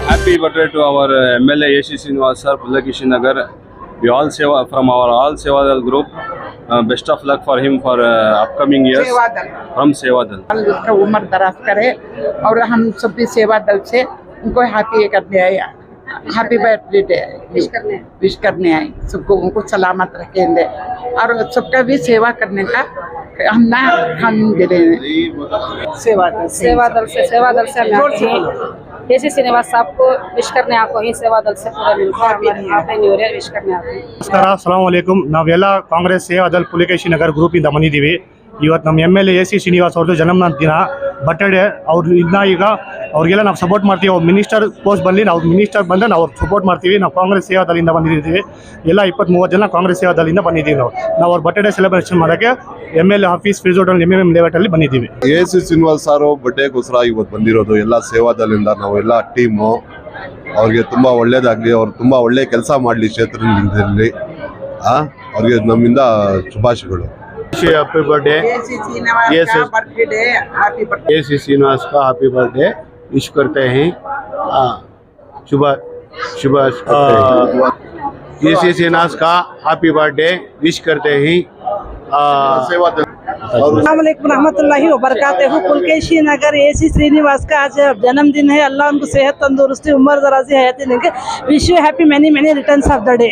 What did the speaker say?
Happy birthday to our MLA AC Srinivas sir, Pullakishi Nagar. We all Seva from our all Sevadal group. Best of luck for him for upcoming years. Sevadal From Sevadal. उसका उम्र दराज करे और हम सब भी सेवा दल से उनको हैप्पी करने आए, हैप्पी बर्थडे विश करने आए। सबको उनको सलामत रखेंगे और सबका भी सेवा करने का हम ना हम दे रहे हैं। सेवा दल से हम आते हैं। एसी श्रीनिवास साहब को विश करने आपको ही सेवा दल से पूरा मिलकर हैप्पी न्यू ईयर विश करने आते हैं। ನಮಸ್ಕಾರ, ಅಸ್ಸಲಾಂ ವಲೈಕುಮ್. ನಾವೆಲ್ಲ ಕಾಂಗ್ರೆಸ್ ಸೇವಾದಲ್ ಪುಲಿಕೇಶಿ ನಗರ್ ಗ್ರೂಪಿಂದ ಬಂದಿದ್ದೀವಿ. ಇವತ್ತು ನಮ್ಮ MLA AC ಶ್ರೀನಿವಾಸ್ ಅವ್ರದ್ದು ಜನ್ಮದಿನ ದಿನ, ಬರ್ತ್ಡೇ. ಅವ್ರು ಇದನ್ನ ಈಗ ಅವ್ರಿಗೆಲ್ಲ ನಾವು ಸಪೋರ್ಟ್ ಮಾಡ್ತೀವಿ. ಅವ್ರು ಮಿನಿಸ್ಟರ್ ಪೋಸ್ಟ್ ಬರಲಿ, ನಾವು ಮಿನಿಸ್ಟರ್ ಬಂದರೆ ನಾವು ಸಪೋರ್ಟ್ ಮಾಡ್ತೀವಿ. ನಾವು ಕಾಂಗ್ರೆಸ್ ಸೇವಾದಲ್ಲಿಂದ ಬಂದಿದ್ದೀವಿ. ಎಲ್ಲ 20-30 ಜನ ಕಾಂಗ್ರೆಸ್ ಸೇವಾದಲ್ಲಿಂದ ಬಂದಿದ್ದೀವಿ. ನಾವು ಅವ್ರ ಬರ್ತ್ಡೇ ಸೆಲೆಬ್ರೇಷನ್ ಮಾಡೋಕ್ಕೆ MLA office fees road MMM ಲೇಔಟಲ್ಲಿ ಬಂದಿದ್ದೀವಿ. AC ಶ್ರೀನಿವಾಸ್ ಸಾರು ಬರ್ಡೇಗೋಸ್ಕರ ಇವತ್ತು ಬಂದಿರೋದು ಎಲ್ಲ ಸೇವಾದಲ್ಲಿಂದ ನಾವೆಲ್ಲ ಟೀಮು. ಅವ್ರಿಗೆ ತುಂಬ ಒಳ್ಳೇದಾಗಲಿ, ಅವ್ರು ತುಂಬ ಒಳ್ಳೆ ಕೆಲಸ ಮಾಡಲಿ ಕ್ಷೇತ್ರದಲ್ಲಿ. ಅವ್ರಿಗೆ ನಮ್ಮಿಂದ ಶುಭಾಶಯಗಳು. हैप्पी बर्थडे AC श्रीनिवास का हैप्पी बर्थडे विश करते हैं। शुभ AC श्रीनिवास का हैप्पी बर्थडे विश करते हैं। अस्सलामुअलैकुम रहमतुल्लाहि व बरकातहू। पुलकेशी नगर AC श्रीनिवास का आज जन्मदिन है। अल्लाह उनको सेहत, तंदुरुस्ती, उम्र दराजी, हयाती देंगे। Wish you happy many returns of the day.